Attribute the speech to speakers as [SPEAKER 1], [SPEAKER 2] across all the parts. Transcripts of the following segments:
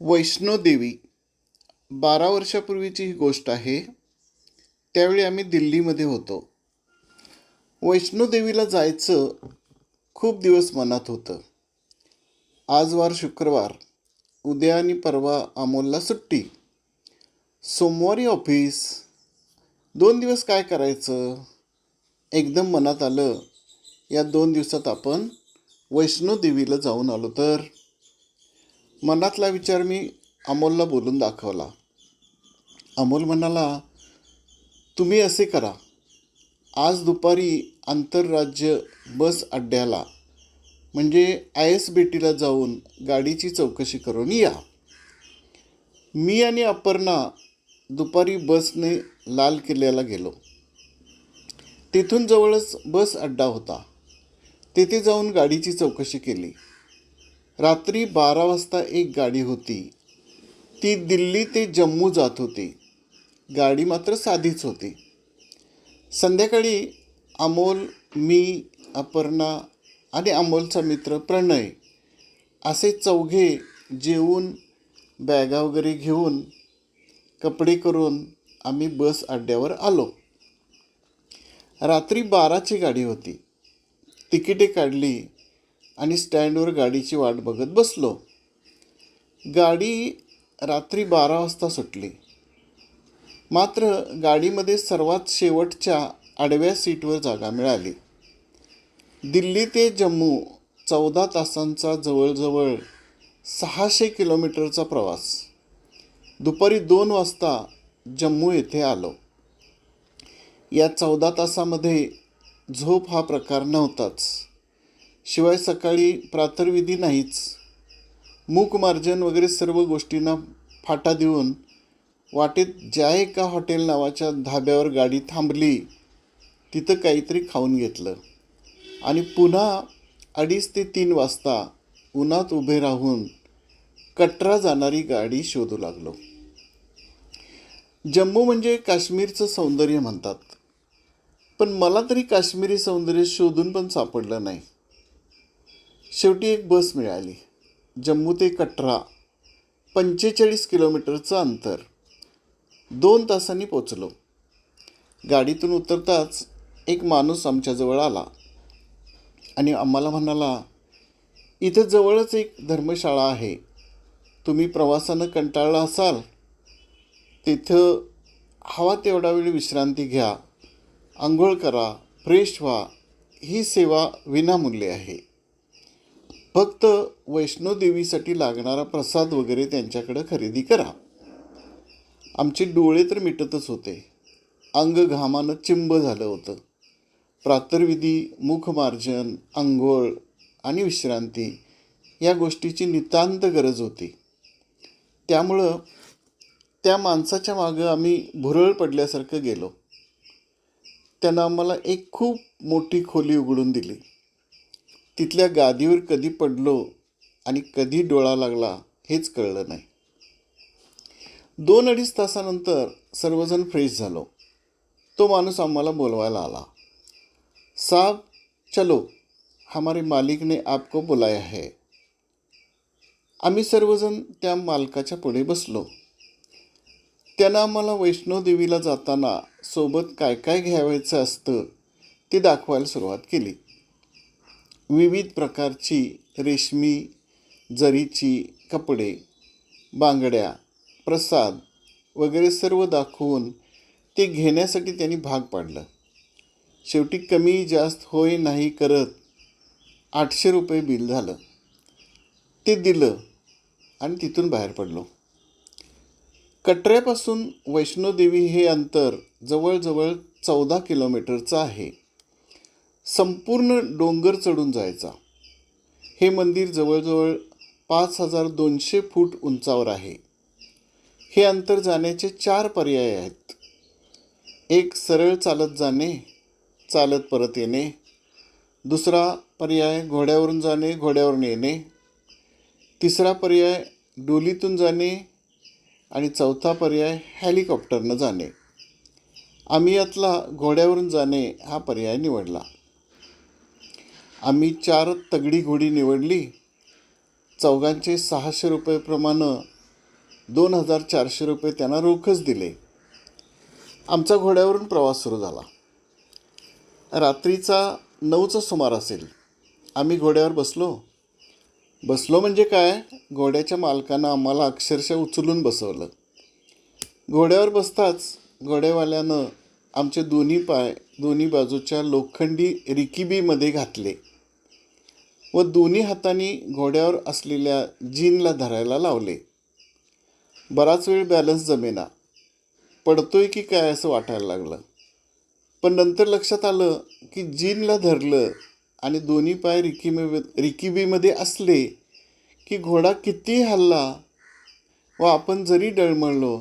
[SPEAKER 1] वैष्णोदेवी 12 वर्षापूर्वीची ही गोष्ट आहे. त्यावेळी आम्ही दिल्लीमध्ये होतो. वैष्णोदेवीला जायचं खूप दिवस मनात होतं. आज वार शुक्रवार, उद्या आणि परवा अमोलला सुट्टी, सोमवारी ऑफिस. 2 दिवस काय करायचं? एकदम मनात आलं, या 2 दिवसात आपण वैष्णोदेवीला जाऊन आलो तर. मनातला विचार मी अमोलला बोलून दाखवला. अमोल म्हणाला, तुम्ही असे करा, आज दुपारी आंतरराज्य बस अड्ड्याला म्हणजे ISBTला जाऊन गाडीची चौकशी करून या. मी आणि अपर्णा दुपारी बसने लाल किल्ल्याला गेलो. तिथून जवळच बस अड्डा होता. तेथे जाऊन गाडीची चौकशी केली. रात्री 12 वाजता एक गाडी होती. ती दिल्ली ते जम्मू जात होती. गाडी मात्र साधीच होती. संध्याकाळी अमोल, मी, अपर्णा आणि अमोलचा मित्र प्रणय असे चौघे जेवून बॅगा वगैरे घेऊन कपडे करून आम्ही बस अड्ड्यावर आलो. रात्री 12ची गाडी होती. तिकिटे काढली आणि स्टँडवर गाडीची वाट बघत बसलो. गाडी रात्री 12 वाजता सुटली. मात्र गाडीमध्ये सर्वात शेवटच्या आडव्या सीटवर जागा मिळाली. दिल्ली ते जम्मू 14 तासांचा जवळजवळ 600 किलोमीटरचा प्रवास. दुपारी 2 वाजता जम्मू येथे आलो. या 14 तासामध्ये झोप हा प्रकार नव्हताच. शिवाय सकाळी प्रातर्विधी नाहीच. मूकमार्जन वगैरे सर्व गोष्टींना फाटा देऊन वाटेत ज्या एका हॉटेल नावाच्या धाब्यावर गाडी थांबली, तिथं काहीतरी खाऊन घेतलं आणि पुन्हा 2:30 ते 3 वाजता उन्हात उभे राहून कटरा जाणारी गाडी शोधू लागलो. जम्मू म्हणजे काश्मीरचं सौंदर्य म्हणतात, पण मला तरी काश्मीरी सौंदर्य शोधून पण सापडलं नाही. शेवटी एक बस मिळाली. जम्मू ते कटरा 45 किलोमीटरचं अंतर. 2 तासांनी पोचलो. गाडीतून उतरताच एक माणूस आमच्याजवळ आला आणि आम्हाला म्हणाला, इथं जवळच एक धर्मशाळा आहे. तुम्ही प्रवासानं कंटाळला असाल, तिथं हवा तेवढा वेळ विश्रांती घ्या, आंघोळ करा, फ्रेश व्हा. ही सेवा विनामूल्य आहे. फक्त वैष्णोदेवीसाठी लागणारा प्रसाद वगैरे त्यांच्याकडं खरेदी करा. आमचे डोळे तर मिटतच होते. अंग घामानं चिंब झालं होतं. प्रातर्विधी, मुखमार्जन, आंघोळ आणि विश्रांती या गोष्टीची नितांत गरज होती. त्यामुळं त्या माणसाच्या मागं आम्ही भुरळ पडल्यासारखं गेलो. त्यानं आम्हाला एक खूप मोठी खोली उघडून दिली. तिथल्या गादीवर कधी पडलो आणि कधी डोळा लागला हेच कळलं नाही. 2-2.5 तासानंतर सर्वजण फ्रेश झालो. तो माणूस आम्हाला बोलवायला आला. साहब, चलो, हमारे मालिक ने आपको बुलाया है. आम्ही सर्वजण त्या मालकाच्या पुढे बसलो. त्यानं आम्हाला वैष्णोदेवीला जाताना सोबत काय काय घ्यावायचं असतं ते दाखवायला सुरुवात केली. विविध प्रकारची रेशमी जरीची कपडे, बांगड्या, प्रसाद वगैरे सर्व दाखवून ते घेण्यासाठी त्यांनी भाग पाडलं. शेवटी कमी जास्त होय नाही करत 800 रुपये बिल झालं. ते दिलं आणि तिथून बाहेर पडलो. कटऱ्यापासून वैष्णोदेवी हे अंतर जवळजवळ 14 किलोमीटरचं आहे. संपूर्ण डोंगर चढून जायचा. हे मंदिर जवळजवळ 5200 फूट उंचावर आहे. हे अंतर जाण्याचे 4 पर्याय आहेत. एक सरळ चालत जाणे, चालत परत येणे. दुसरा पर्याय घोड्यावरून जाणे, घोड्यावरून येणे. तिसरा पर्याय डोलीतून जाणे आणि चौथा पर्याय हेलिकॉप्टरनं जाणे. आम्ही यातला घोड्यावरून जाणे हा पर्याय निवडला. आम्ही 4 तगडी घोडी निवडली. चौघांचे 600 रुपये प्रमाणे ₹2,400 त्यांना रोखच दिले. आमचा घोड्यावरून प्रवास सुरू झाला. रात्रीचा 9चा सुमार असेल. आम्ही घोड्यावर बसलो म्हणजे काय, घोड्याच्या मालकानं आम्हाला अक्षरशः उचलून बसवलं. घोड्यावर बसताच घोडेवाल्यानं आमचे दोन्ही पाय दोन्ही बाजूच्या लोखंडी रिकिबीमध्ये घातले व दोन्ही हातांनी घोड्यावर असलेल्या जीनला धरायला लावले. बराच वेळ बॅलन्स जमेना, पडतोय की काय असं वाटायला लागलं. पण नंतर लक्षात आलं की जीनला धरलं आणि दोन्ही पाय रिकिबीमध्ये असले की घोडा कितीही हलला व आपण जरी डळमळलो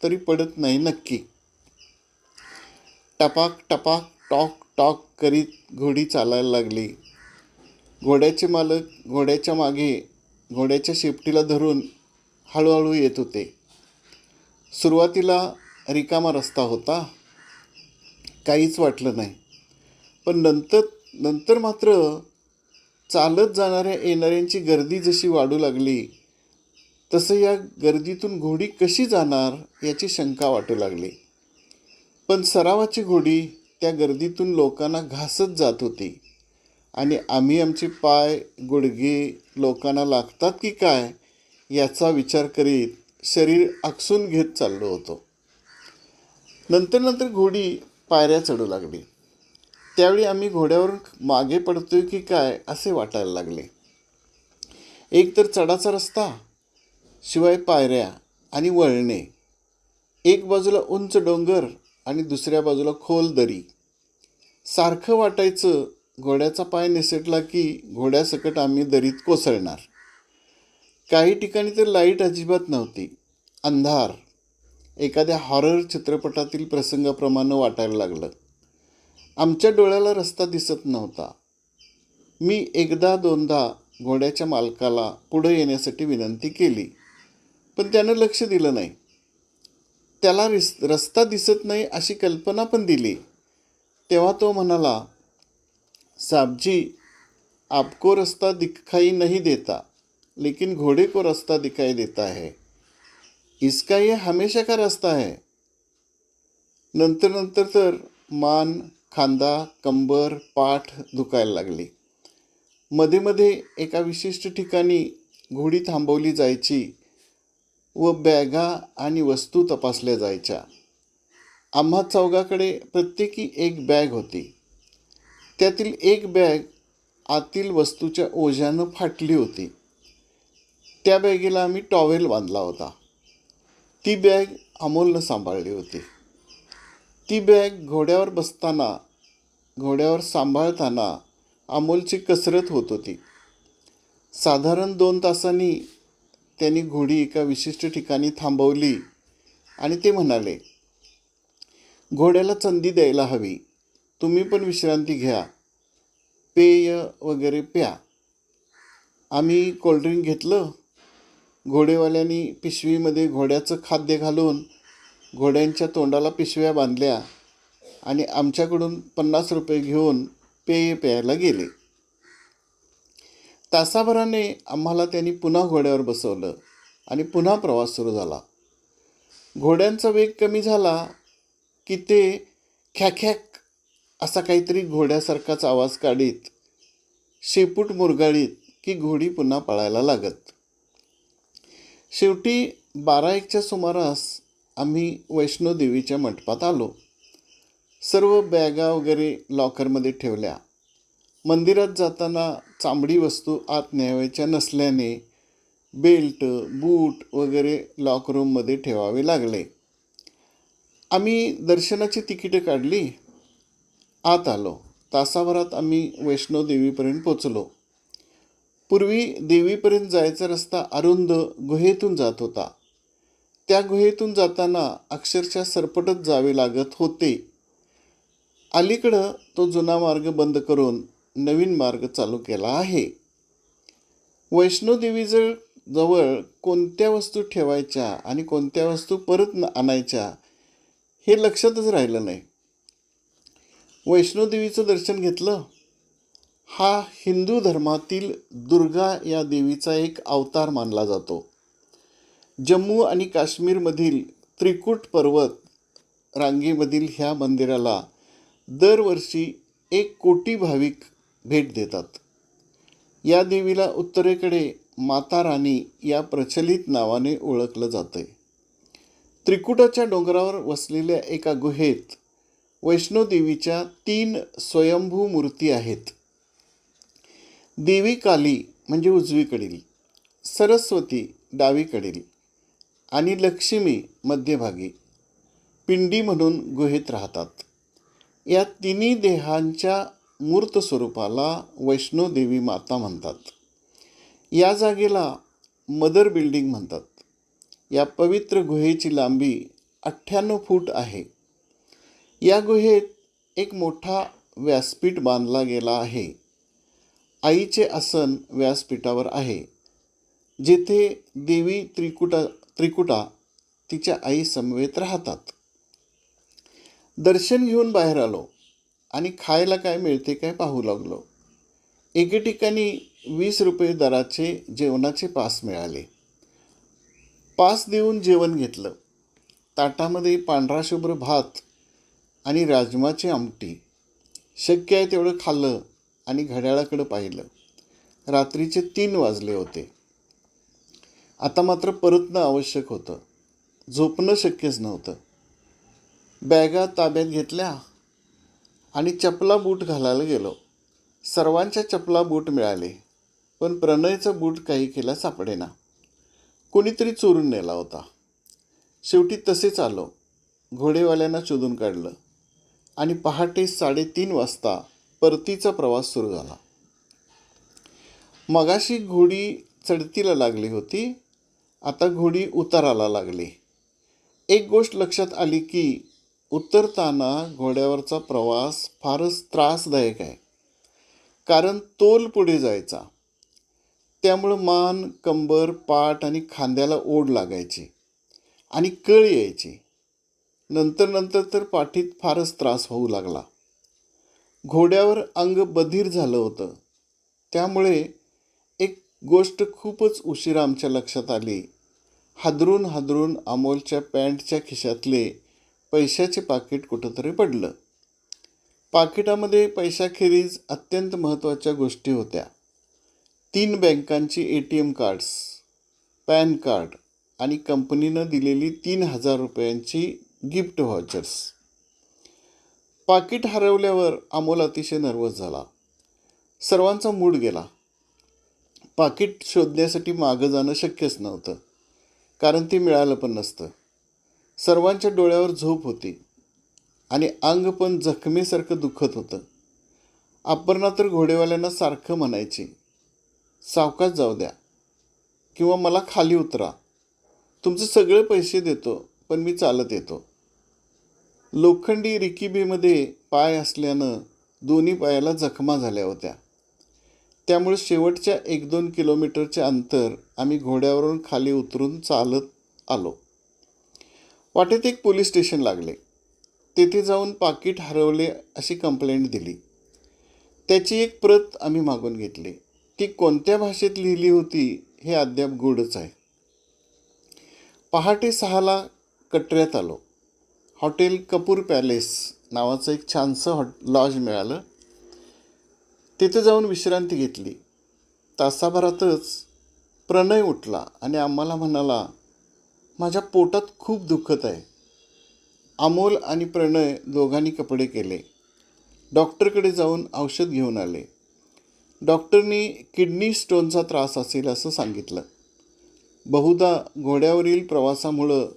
[SPEAKER 1] तरी पडत नाही नक्की. टपाक टपाक टॉक टॉक करीत घोडी चालायला लागली. घोड्याचे मालक घोड्याच्या मागे घोड्याच्या शेपटीला धरून हळूहळू येत होते. सुरुवातीला रिकामा रस्ता होता, काहीच वाटलं नाही. पण नंतर मात्र चालत जाणाऱ्या येणाऱ्यांची गर्दी जशी वाढू लागली तसं या गर्दीतून घोडी कशी जाणार याची शंका वाटू लागली. पण सरावाची घोडी त्या गर्दीतून लोकांना घासत जात होती आणि आम्ही आमचे पाय गुडघे लोकांना लागतात की काय याचा विचार करीत शरीर आकसून घेत चाललो होतो. नंतर घोडी पायऱ्या चढू लागली. त्यावेळी आम्ही घोड्यावरून मागे पडतोय की काय असे वाटायला लागले. एक तर चढाचा रस्ता, शिवाय पायऱ्या आणि वळणे, एक बाजूला उंच डोंगर आणि दुसऱ्या बाजूला खोल दरी. सारखं वाटायचं घोड्याचा पाय निसटला की घोड्यासकट आम्ही दरीत कोसळणार. काही ठिकाणी तर लाईट अजिबात नव्हती. अंधार एखाद्या हॉरर चित्रपटातील प्रसंगाप्रमाणे वाटायला लागलं. आमच्या डोळ्याला रस्ता दिसत नव्हता. मी एकदा दोनदा घोड्याच्या मालकाला पुढे येण्यासाठी विनंती केली, पण त्यानं लक्ष दिलं नाही. त्याला रस्ता दिसत नाही अशी कल्पना पण दिली. तेव्हा तो म्हणाला, साबजी, आपको रास्ता दिखाई नहीं देता, लेकिन घोड़े को रास्ता दिखाई देता है. इसका ये हमेशा का रास्ता है. नंतर तर मान, खांदा, कंबर, पाठ दुखायला लागली. मध्ये एका विशिष्ट ठिकाणी घोडी थांबवली जायची व बॅगा आणि वस्तू तपासल्या जायच्या. आम्हा चौघाकडे प्रत्येकी एक बॅग होती. त्यातील एक बॅग आतील वस्तूच्या ओझ्यानं फाटली होती. त्या बॅगेला आम्ही टॉवेल बांधला होता. ती बॅग अमोलनं सांभाळली होती. ती बॅग घोड्यावर सांभाळताना अमोलची कसरत होत होती. साधारण 2 तासांनी त्यांनी घोडी एका विशिष्ट ठिकाणी थांबवली आणि ते म्हणाले, घोड्याला चंदी द्यायला हवी, तुम्ही पण विश्रांती घ्या, पेय वगैरे प्या. आम्ही कोल्ड्रिंक घेतलं. घोडेवाल्यांनी पिशवीमध्ये घोड्याचं खाद्य घालून घोड्यांच्या तोंडाला पिशव्या बांधल्या आणि आमच्याकडून ₹50 घेऊन पेय प्यायला गेले. तासाभराने आम्हाला त्यांनी पुन्हा घोड्यावर बसवलं आणि पुन्हा प्रवास सुरू झाला. घोड्यांचा वेग कमी झाला की ते खॅखॅक असा काहीतरी घोड्यासारखाच आवाज काढीत, शेपूट मुरगाळीत की घोडी पुन्हा पळायला लागत. शेवटी 12-1च्या सुमारास आम्ही वैष्णोदेवीच्या मंडपात आलो. सर्व बॅगा वगैरे लॉकरमध्ये ठेवल्या. मंदिरात जाताना चामडी वस्तू आत न्यावायच्या नसल्याने बेल्ट, बूट वगैरे लॉकरूममध्ये ठेवावे लागले. आम्ही दर्शनाची तिकीटं काढली. आत आलो. तासाभरात आम्ही वैष्णोदेवीपर्यंत पोचलो. पूर्वी देवीपर्यंत जायचा रस्ता अरुंद गुहेतून जात होता. त्या गुहेतून जाताना अक्षरशः सरपटत जावे लागत होते. अलीकडं तो जुना मार्ग बंद करून नवीन मार्ग चालू केला आहे. वैष्णोदेवीजवळ कोणत्या वस्तू ठेवायच्या आणि कोणत्या वस्तू परत आणायच्या हे लक्षातच राहिलं नाही. वैष्णोदेवीचं दर्शन घेतलं. हा हिंदू धर्मातील दुर्गा या देवीचा एक अवतार मानला जातो. जम्मू आणि काश्मीरमधील त्रिकुट पर्वत रांगेमधील ह्या मंदिराला दरवर्षी 1 कोटी भाविक भेट देतात. या देवीला उत्तरेकडे माता राणी या प्रचलित नावाने ओळखलं जातंय. त्रिकुटाच्या डोंगरावर वसलेल्या एका गुहेत वैष्णोदेवीच्या 3 स्वयंभू मूर्ती आहेत. देवी काली म्हणजे उजवीकडील, सरस्वती डावीकडील आणि लक्ष्मी मध्यभागी पिंडी म्हणून गुहेत राहतात. या तिन्ही देहांच्या मूर्त स्वरूपाला वैष्णोदेवी माता म्हणतात. या जागेला मदर बिल्डिंग म्हणतात. या पवित्र गुहेची लांबी 98 फूट आहे. या गुहेत एक मोठा व्यासपीठ बांधला गेला आहे. आईचे आसन व्यासपीठावर आहे, जेथे देवी त्रिकुटा तिच्या आई समवेत राहतात. दर्शन घेऊन बाहेर आलो आणि खायला काय मिळते काय पाहू लागलो. एके ठिकाणी 20 रुपये दराचे जेवणाचे पास मिळाले. पास देऊन जेवण घेतलं. ताटामध्ये पांढरा शुभ्र भात आणि राजमाची आमटी. शक्य आहे तेवढं खाल्लं आणि घड्याळाकडे पाहिलं. रात्रीचे 3 वाजले होते. आता मात्र परतणं आवश्यक होतं. झोपणं शक्यच नव्हतं. बॅगा ताब्यात घेतल्या आणि चपला बूट घालायला गेलो. सर्वांच्या चपला बूट मिळाले, पण प्रणयचं बूट काही केला सापडेना. कोणीतरी चोरून नेला होता. शेवटी तसेच आलो. घोडेवाल्यांना शोधून काढलं आणि पहाटे 3:30 वाजता परतीचा प्रवास सुरू झाला. मगाशी घोडी चढतीला लागली होती, आता घोडी उताराला लागली. एक गोष्ट लक्षात आली की उतरताना घोड्यावरचा प्रवास फारच त्रासदायक आहे. कारण तोल पुढे जायचा, त्यामुळं मान, कंबर, पाठ आणि खांद्याला ओढ लागायची आणि कळ यायची. नंतर तर पाठीत फारच त्रास होऊ लागला. घोड्यावर अंग बधीर झालं होतं. त्यामुळे एक गोष्ट खूपच उशिरा आमच्या लक्षात आली. हादरून अमोलच्या पॅन्टच्या खिशातले पैशाचे पाकिट कुठंतरी पडलं. पाकिटामध्ये पैशाखेरीज अत्यंत महत्त्वाच्या गोष्टी होत्या. 3 बँकांची ATM कार्ड्स, पॅन कार्ड आणि कंपनीनं दिलेली 3,000 रुपयांची गिफ्ट व्हाउचर्स. पाकिट हरवल्यावर अमोल अतिशय नर्वस झाला. सर्वांचा मूड गेला. पाकिट शोधण्यासाठी मागं जाणं शक्यच नव्हतं, कारण ते मिळालं पण नसतं. सर्वांच्या डोळ्यावर झोप होती आणि अंग पण जखमेसारखं दुखत होतं. अपर्णा तर घोडेवाल्यांना सारखं म्हणायची, सावकाश जाऊ द्या किंवा मला खाली उतरा. तुमचे सगळे पैसे देतो, पण मी चालत येतो. लोखंडी रिकिबीमध्ये पाय असल्यानं दोन्ही पायाला जखमा झाल्या होत्या. त्यामुळे शेवटच्या 1-2 किलोमीटरचे अंतर आम्ही घोड्यावरून खाली उतरून चालत आलो. वाटेत एक पोलीस स्टेशन लागले. तेथे जाऊन पाकिट हरवले अशी कंप्लेंट दिली. त्याची एक प्रत आम्ही मागून घेतली. ती कोणत्या भाषेत लिहिली होती हे अद्याप गूढच आहे. पहाटे 6ला कटऱ्यात आलो. हॉटेल कपूर पॅलेस नावाचं एक छानसं लॉज मिळालं. तिथे जाऊन विश्रांती घेतली. तासाभरातच प्रणय उठला आणि आम्हाला म्हणाला, माझ्या पोटात खूप दुखत आहे. अमोल आणि प्रणय दोघांनी कपडे केले. डॉक्टरकडे जाऊन औषध घेऊन आले. डॉक्टरनी किडनी स्टोनचा त्रास असेल असं सांगितलं. बहुधा घोड्यावरील प्रवासामुळं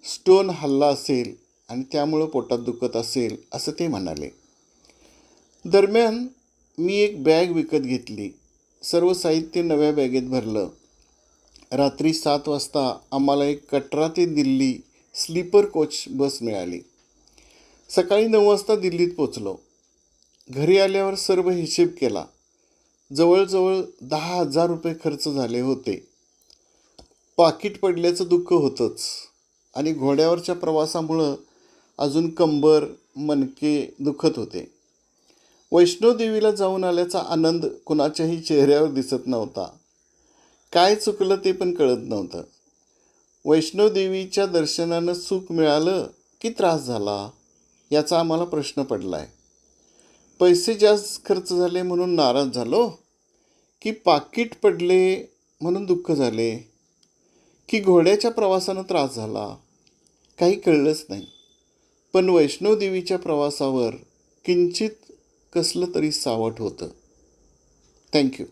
[SPEAKER 1] स्टोन हल्ला असेल आणि त्यामुळं पोटात दुखत असेल असं ते म्हणाले. दरम्यान मी एक बॅग विकत घेतली. सर्व साहित्य नव्या बॅगेत भरलं. रात्री 7 वाजता आम्हाला एक कटरा ते दिल्ली स्लीपर कोच बस मिळाली. सकाळी 9 वाजता दिल्लीत पोचलो. घरी आल्यावर सर्व हिशेब केला. जवळजवळ 10,000 रुपये खर्च झाले होते. पाकिट पडल्याचं दुःख होतंच आणि घोड्यावरच्या प्रवासामुळं अजून कंबर, मणके दुखत होते. वैष्णोदेवीला जाऊन आल्याचा आनंद कुणाच्याही चेहऱ्यावर दिसत नव्हता. काय चुकलं ते पण कळत नव्हतं. वैष्णोदेवीच्या दर्शनानं सुख मिळालं की त्रास झाला याचा आम्हाला प्रश्न पडला आहे. पैसे जास्त खर्च झाले म्हणून नाराज झालो की पाकीट पडले म्हणून दुःख झाले की घोड्याच्या प्रवासानं त्रास झाला काही कळलंच नाही. पण वैष्णोदेवीच्या प्रवासावर किंचित कसलं तरी सावट होतं. थँक्यू.